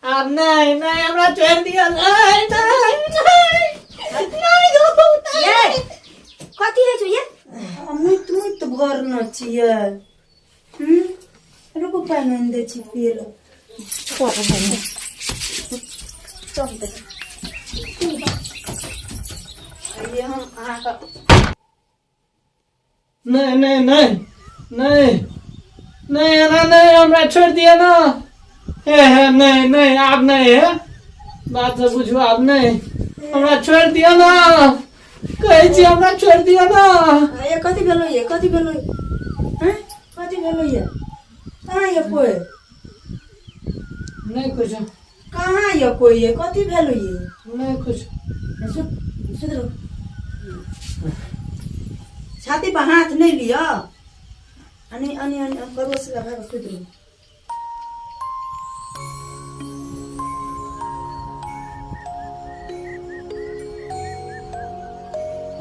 अब नहीं नहीं हमरा छोड़ दिया नहीं नहीं नहीं गो ये कथी है ये हमें तुम तो घर न छिए रुको पानी दे छी पिए ये हम नहीं नहीं नहीं नहीं नहीं ना नहीं हमरा छोड़ दिया ना है नहीं नहीं आप नहीं है बात से पूछो आप नहीं हमरा छोड़ दिया ना कहे छी हमरा छोड़ दिया ना ये कथी भेलो ये कथी भेलो हैं कथी भेलो ये कहाँ ये कोई नहीं कुछ कहाँ ये कोई ये कथी भेलो ये नहीं कुछ सुधरो छाती पर हाथ नहीं लिया अनि अनि अनि करो से भाग सुधरो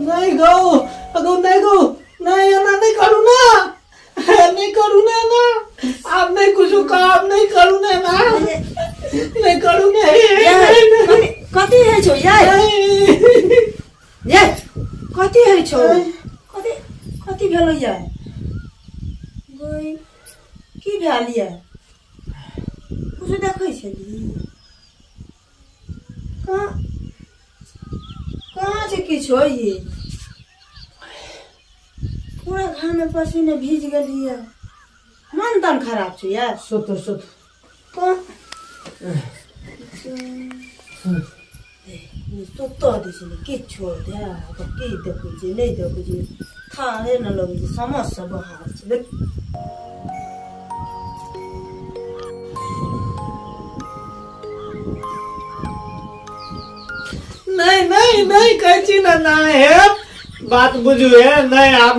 नहीं गो अगो नहीं गो नहीं ना नहीं करूँ ना नहीं करूँ ना आप नहीं कुछ कहा आप नहीं करूँ ना नहीं करूँ नहीं कथी है छो ये कथी है छो कथी कथी भेलो ये गोई की भेल ये कुछ देखै छली कहाँ से किछ हो ये पूरा घाम में पसीने भीज गई है मन तन खराब छो यार सोतो सुतो दिसले किछ छोड़ दे अब की देखो जे नहीं देखो जे थाहे न लगे जे समस्या बहार छे नहीं नहीं नहीं कहची ना ना है बात बुझू है नहीं आप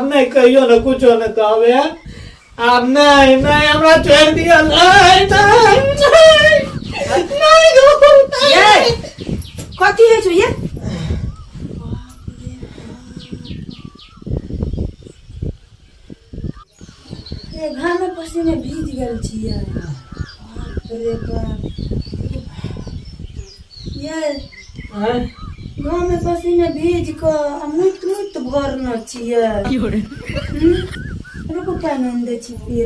नहीं कहियो ना कुछ ना कहबे आप नहीं नहीं हमरा छोड़ दिया नहीं नहीं नहीं गो ये कथी है छो ये घाम में पसीने भीज गेल छियै रे बाप ये घाम में पसीने भीज क मुत मुत भर न छियै रुको पानी दे छी पिए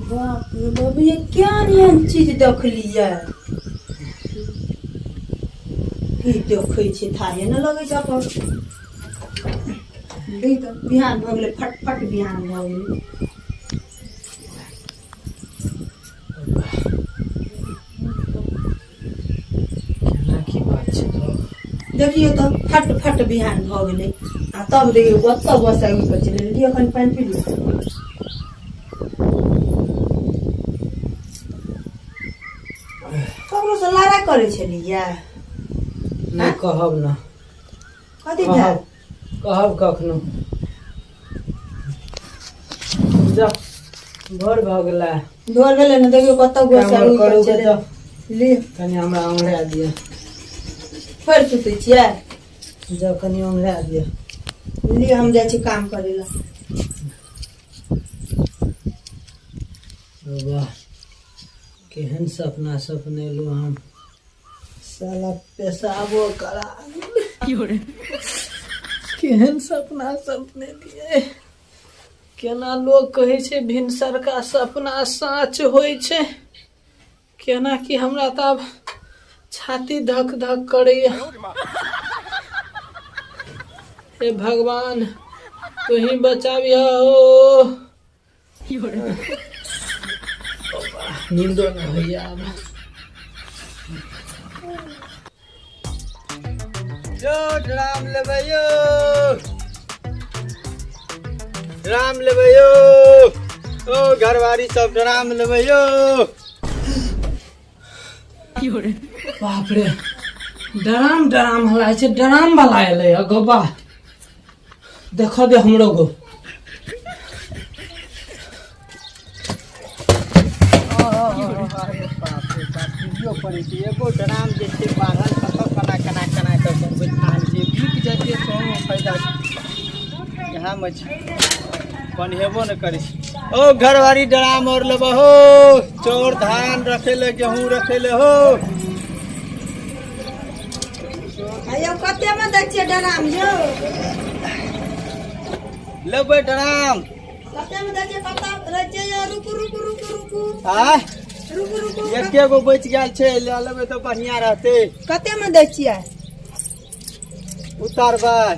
बाप रे बाप ये क्या नियन चीज देख लिया की देखै छी थाहे न लगे छ पर दे त बिहान भ गेलै फटफट बिहान भ गेलै देखिए तो फट फट बिहान भ गेलै आ तब देखिए ओतऽ बसा उठि चलि लियो कनि पानि पी लियो ककरो से लड़ाई करे छलियै नहीं कहब ना कथी भेल कहब कखनो जा भोर भ गेला भोर भेलै न देखियो कतऽ बसा उठि चलि ले कनी हमरा ओंघरा दिया फेर सुतै छियै जा कनी ओंघरा दिया लिए हम जाइ छी काम करे ला वाह केहन सपना सपनेलू हम साला पेशाबो करा केहन सपना सपने दिए केना लोग कहे छै भिनसर का सपना साँच होय छै केना कि हमरा त आब छाती धक धक करैया हे भगवान तू ही बचाबिया हो नींदो न होइया अब यो ड्राम लेबै यो ड्राम लेबै यो ओ घरवारी सब ड्राम लेबै यो बाप रे ड्राम ड्राम हलाय छै ड्राम वाला एलै गो बा देखो दे हमरो गो पड़े छै एगो ड्राम जे छै बाहर कना कना कना के बनबै थाल छै बिक जेतै तो फायदा इएह में छै बन्हेबो न करै छै ओ घरवारी ड्राम और लेब हो, चोर धान रखेले, गेहूं रखेले हो। आयो कते में दै छियै डराम यौ? लेबै ड्राम। कते में दै छियै? कते रहै छै यौ? रुकू रुकू रुकू रुकू आय रुकू रुकू। एके गो बच गेल छै, ले लेबै तो बढ़िया रहते। कते में दै छियै? उतारबै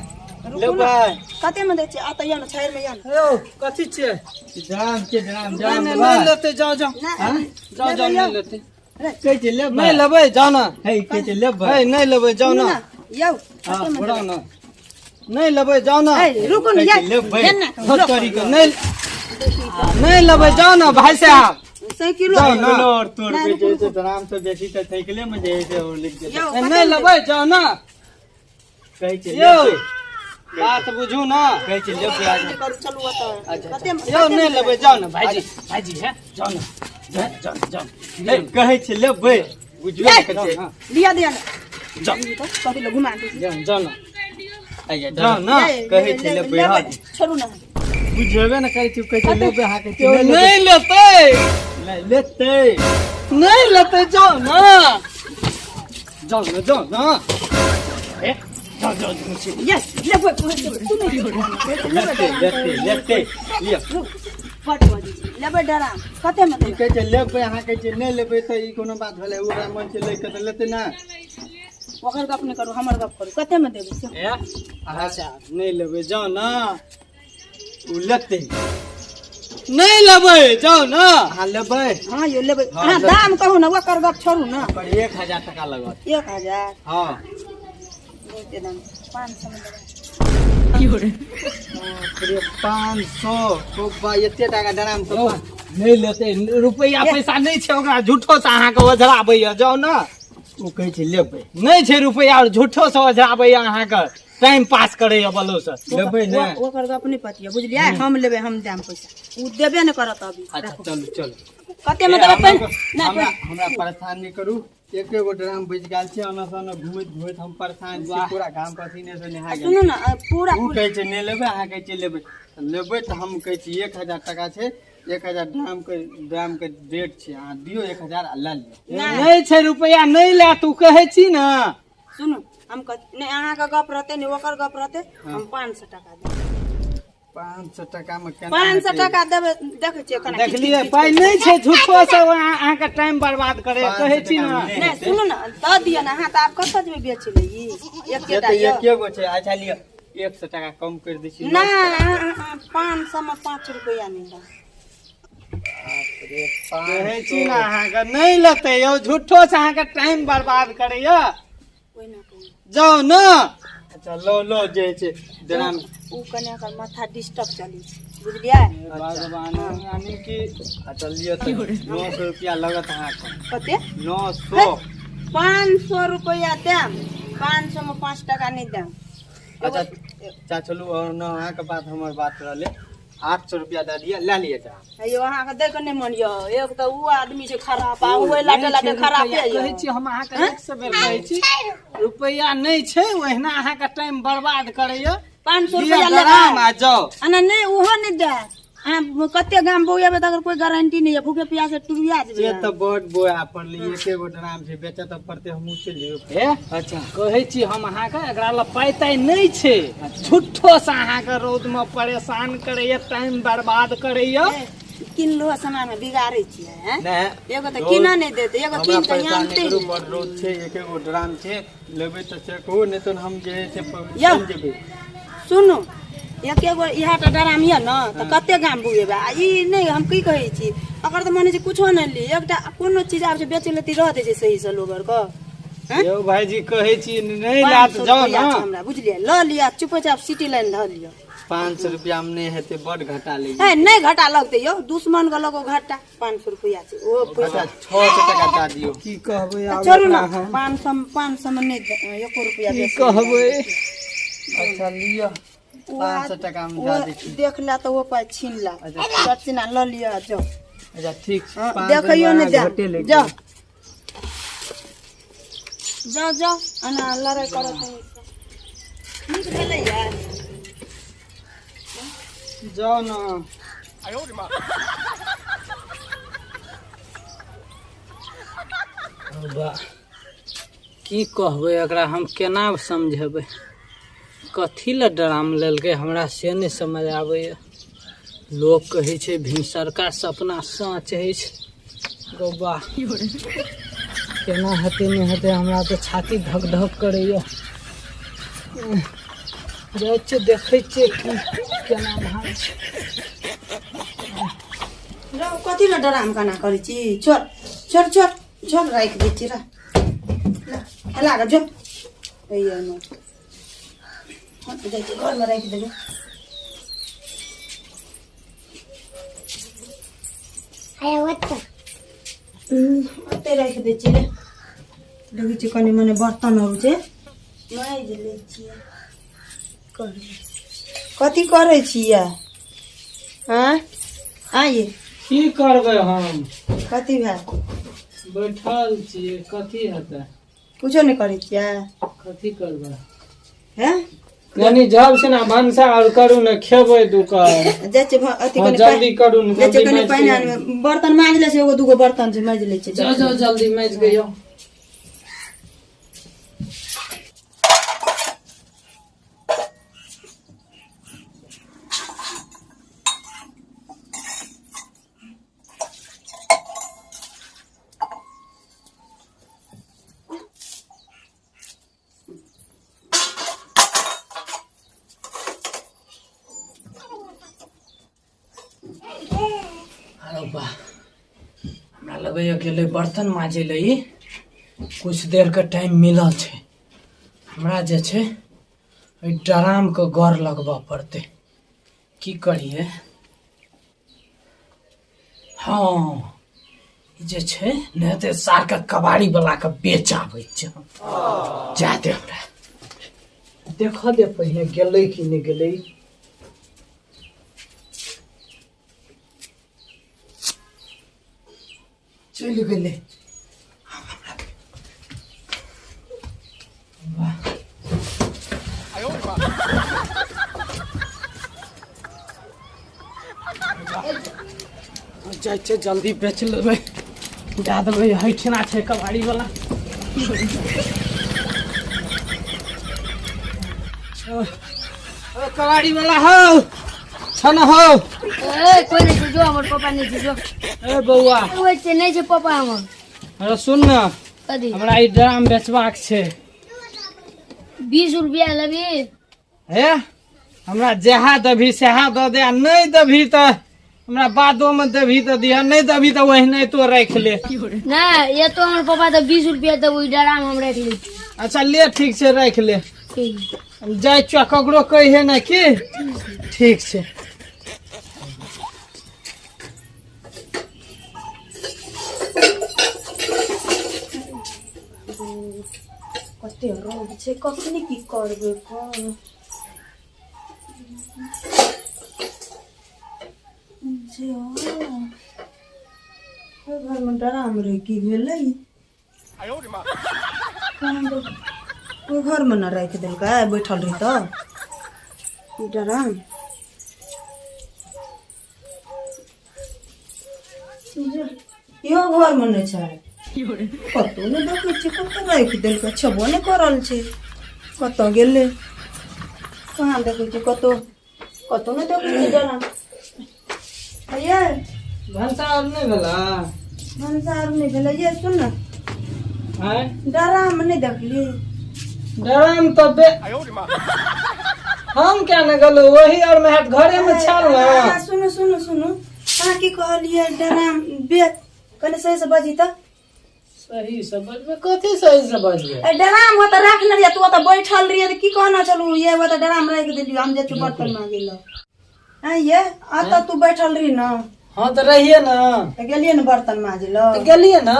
लेबै। कते में दै छियै? आ त यौ न छैर में यौ न। यो कथी छियै? ड्राम के ड्राम नहीं नहीं लेते, जाओ जाओ हां जाओ जाओ, नहीं लेते, कहै छै लेबै। नहीं लेबै, जाओ ना। है कहै छै लेबै। है नहीं लेबै, जाओ ना। यौ हां कते में बुरा दै? ना। नहीं लेबै, जाओ ना। ए रुकू न कहै यौ। छै लेबै। हो तोरी के नहीं नहीं लेबै, जाओ ना भाई साहब। साइकिल जाओ ना। ना और तोड़ पे जैसे ड्राम से बेसी त साइकिले में जैसे और लिख दे। यौ नहीं लेबै, जाओ ना। कहै छै यो लेबै। बात बुझू ना। कहै छै लेबै आज। करू चलू ओतऽ। अच्छा, कते में? यो नहीं लेबै, जाओ ना भाईजी, भाईजी है, जाओ ना, जाओ जाओ है कहै छै लेबै। बुझबे ए, कहै छै। लिया दिया जाओ कथी ल घुमा दे? जाओ ना, आइए जाओ ना। कहै छै लेबै हां। छोड़ू ना। बुझबे न कहै छै, कहै छै लेबै हां, कहै छै यो लेबै। नहीं लेते, नहीं लेते। नहीं लेते, जाओ ना, जाओ ना, जाओ ना। ए जाओ जाओ मुझे यस लेबै तू नहीं लेते लेते लेते लिया। फट बजी लेबै डराम। कते में ई कहै छै लेबै हां, कहै छै नहीं लेबै त ई कोनो बात भेलै? ओकरा मन छै ले के त लेते ना। ओकर गप नहीं करू, हमर गप करू। कते में देबै से? ए अच्छा नहीं लेबै, जाओ ना। उ लेते। नहीं लेबै, जाओ ना। हां लेबै। हां यो लेबै। हाँ, हां ले। दाम कहू ना, ओकर गप छोड़ू ना। पर 1000 टका लगत। 1000 हां दे दाम 500 में देबै। फिर 500 तो बा एते टका ड्राम तो यो, नहीं लेते, रुपया पैसा नहीं छे ओकरा, झूठो से अहाँ के ओझराबैया, जाओ ना। उ कहै छै लेबै। नहीं छे रुपया और झूठो से ओझराबैया अहाँ के, टाइम पास करैया बलो से। लेबै ने। ओकर गप नहीं पतिया, बुझलियै? हम लेबै, हम दाम पैसा उ देबे न करत अभी। अच्छा चलू चलू। कते में देबै? हमरा नहीं हमरा परेशान नहीं करू। एके गो ड्राम बच गेल छै, ओना से ओना घुमैत घुमैत हम परेशान छी, पूरा घाम पसीने से नहा गेल। सुनू ना, पूरा उ कहै छै नहीं लेबै, अहाँ कहै छै लेबै। लेबै त हम कहै छी 1000 टका छै, 1000 ड्राम के रेट छै, अहाँ दियौ 1000 आ लए लियो। नहीं छे रुपया, नहीं ला तू कहै छी ना। सुनू हम नहीं अहाँ का गप रहते नहीं ओकर गप रहते। हम 500 टका देबै। 500 टका में केना 500 टका देबै। देखै छियै केना देखलिए पाई नहीं छे, झूठो से अहाँ के टाइम बर्बाद करे, कहै छी ना। नहीं सुनू ना, दऽ दिअ ना। अहाँ त आब कतऽ जेबै बेच ले ई? एकेटा तो यौ। एके गो छै। अच्छा लियो 100 टका कम कर दै छी। ना 500 में 5 रुपया नहीं दे। कहै छी ना अहाँ के नहीं लेते, यो झूठो से अहाँ के टाइम बर्बाद करैया, कोई ना कोई जाओ ना। अच्छा लो लो जे छै ड्राम। उ कन्या का माथा डिस्टर्ब चली छै, बुझलियै? भगवान यानी कि अच्छा लियो तो 900 रुपया लगत अहाँ के। कते? 900। 500 रुपया देम। 500 में 5 टका नहीं देम। अच्छा चलू और न अहाँ के बात हमर बात रहले। 800 रुपया दे दिया, ले लिए जा। अयो अहाँ के देख नहीं मानियो, एक तो उ आदमी छै खराब, आ ओए लाटे लाटे खराब है यो। कहै छी हम अहाँ के एक से बेर कहै छी, रुपया नहीं छे, ओहिना अहाँ के टाइम बर्बाद करैया। 500 लिया रुपया ड्राम लगा आ जाओ। अना नहीं उहो नहीं दे। अहाँ कते गाम बौएबे त अगर कोई गारंटी नहीं है, भूखे प्यासे टुरिया से जेबे। तो बहुत बोया पड़ली, एके गो ड्राम छै, बेचे तो पड़ते हमहू से लियो। हे अच्छा कहै छी हम अहाँ के एकरा ला पाई ताई नहीं छे, झूठो से अहाँ के रौद में परेशान करैया, टाइम बर्बाद करैया। किनलो सामान में बिगाड़े छियै हैं? नहीं एगो त किना नहीं देते, एगो हमरा किन के परेशान आनते नहीं करू, नहीं। बड़ रोड छै, एके गो ड्राम छै, लेबै तो से कहू, नहीं तो हम जे से या। चल जेबै। सुनू एके गो इहा टा डराम ये न त कते गाम बुएबे। आ ई नहीं हम की कहै छी, अगर त माने छै कुछो नहीं ली, एकटा कोनो चीज आब छै बेचे लेती रह दे छै सही से लोगर क। हैं? यो भाईजी कहै छी नहीं ला 500 जाओ रुपया ना। छै हमरा, बुझलियै? ल लिया चुपचाप सिटी लाइन ध लिया। 500 रुपया में नहीं हेते, बड़ घाटा ले। है नहीं घाटा लगते यो, दुश्मन के लगो घाटा। 500 रुपया छै ओ पैसा। अच्छा 600 टका दे दियो। की कहबै आब छोड़ू ना, एकरा हम? 500 में नहीं 1 रुपया की बेसी कहबै? अच्छा लियो 500 टका में दे दै छी। देख ला तो वो पाइ छीन ला। चटसिना ल लिया जो। अच्छा ठीक छै। हाँ, 500 देखियो नहीं घटे दे ले जा जा जा। अना लड़ाई करत है ठीक भेलै यार। जाओ ना। बा की कहबै एकरा हम केना समझेबै, कथी लए ड्राम लेलकै हमरा से नहीं समझ आबैया। लोग कहै छै भिनसरका सपना सच होइ छै। गौबा केना हेतै नहीं हेतै, हमरा तो छाती धक धक करैया। जाइ छियै देखै छियै की केना भाग छै। कथी ल डराम काना करै छी, छोड़ छोड़ छोड़ छोड़ राखि दै छी। हला जो जाइ छी घरमा राखि देबै। ओतै राखि दै छियै। देखै छी कनि मने बर्तनहरू छै माजि लै छियै। कथी करै छियै? आइए की करबै हम, कथी भेल? बैठल छियै, कथी हेतै? कुछो नहीं करै छियै? कथी करबै? हैं यानी जब से ना भनसा और करू न खेबै दुकान। जाइ छी अथी हाँ, कनि जल्दी करू न, जाइ छी जल्दी कनि माजि पानि के आनबै। बर्तन माजि लै छै, एगो दूगो बर्तन छै माजि लै छै। जाओ जाओ जल्दी माजि के यो। अरे वाह, हमरा लगैया गेलै बर्तन माजे ले। कुछ देर के टाइम मिलल छै हमरा, जे छै ड्राम के गौर लगबऽ पड़तै। की करिए? हाँ जे छै ने ते सार के कबाड़ी वाला के बेच आबै छै। जा दे हमरा, देख दे पहिले गेलै कि नहीं गेलै। चल गेलै। जाइ छै जल्दी बेच लेबै, दए देबै। हैठिना छै कबाड़ी वाला। कबाड़ी वाला हो छन हो। कोई नहीं जो हमर पापा नहीं जो। ए बौआ ओइ से नहीं छै पापा हमर। अरे सुन न, कथी? हमरा ई ड्राम बेचबाक छै। 20 रुपया लेबी? हे हमरा जहाँ देबही सएह दऽ दे, नहीं देबही तऽ हमरा बादो में देबही तऽ दिह, नहीं देबही तऽ ओहिने तो राखि ले। नहीं ये तो हमर पापा तो 20 रुपया देबो, डराम हम रख ली। अच्छा ले, ठीक छै राख ले। ठीक जाइ छ ककरो कहिए ना की? ठीक छै। कते रौद छै, कखनी की करबै? घरमे डराम रहे की भेलै? कोई घर में न राखि देलकै, बैठल रही तो डराम। इहो घर में नहीं छै, कतौ नहीं देखै छी, कतौ राखि देलकै, छेबो नहीं करल छै। कतौ गेलै, कहाँ देखै छी, कतौ कतौ नहीं देखै छी डराम। ये भनसा और नहीं भेला? भनसार नहीं भेलै। ये सुन न, हैं डराम नहीं देखली? ड्राम तो बे हम क्या न गलो, वही और में हाथ घरे में छल ना। सुनु सुनु सुनु, अहाँ की कहलिए? डराम बेच, कने सही से बजी त। सही से बजबे, कथी सही से बजबे? डराम हो त राखने रहिए, तू त बैठल रहिए त की कहना चलू? ये वो त डराम राख देलियो, हम जे तू बर्तन मांगे ल। ये आ त तू बैठल रही न, हाँ तो रहिए ना, त गेलिए न बर्तन मांगे ल। तो गेलिए ना।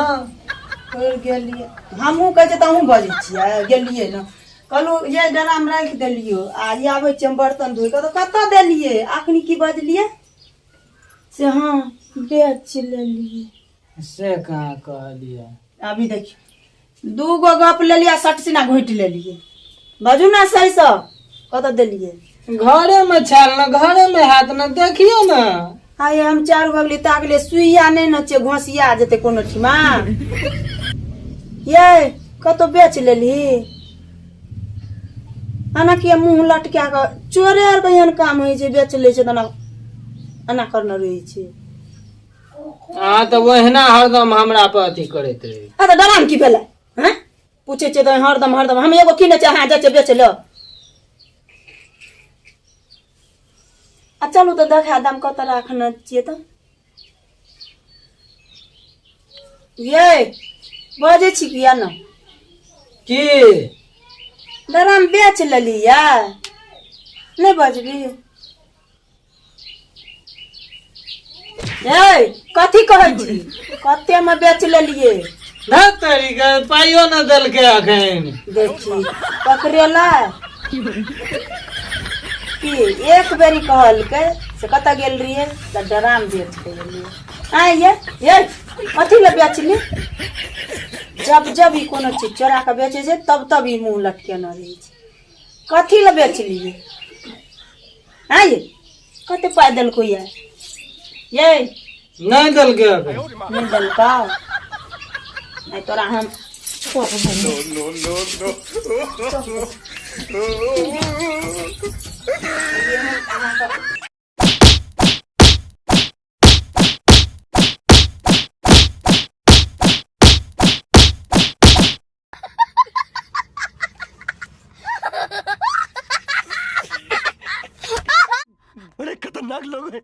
फिर गेलिए, हमहूँ कहै छै त अहूँ बजै छियै गेलिए न। कहलू ये डराम राख देलियो, आ ये आबै छियै हम बर्तन धोइ के, त कतऽ देलिए? अखनी की बजलिए से? हाँ बेच लेलिए। से कहाँ कहलिए? अभी देखियो, 2 गो गप लेलिए, सट सीना घोटि लेलिए। बाजू ना सही से, कतऽ देलिए? घरे में छल ना, घरे में हाथ ना, देखियो ना। हाय हम चारू बगली ताकले सुइया नहीं न छे घोसिया जते कोनो ठिमा ये कतो बेच लेली आना के मुंह लटका के चोरे आर कहियन काम होई छे बेच ले छे तना आना करना रही छे हाँ तो वहना हरदम हमरा पर अथी करैत रहे। आ तो डराम की भेलै हैं पूछे छे तो हरदम हरदम हम एगो किने छे हां जाचे बेच लो आ चलू तो देखा दाम कत राखना छिए तो ये बजे छी किया न की डराम बेच लेली या नहीं बजबी ए कथी कहै छी कते में बेच लेलिए न तरीका पाइयो न देलकै अखन। देखी पकड़ेला की एक बेरी कहलकै से कत गेल रहिए त डराम बेच के गेलिए आ ये कथी ले बेचली जब जब ई कोनो चीज चोरा के बेचे छै तब तब ई मुंह लटकेने रहे छै कथी ले बेचलिए आ ये कते पाइ देलको ये नहीं देलकै अखन। नहीं देलका नहीं तोरा हम बड़े खतरनाक लोग हैं।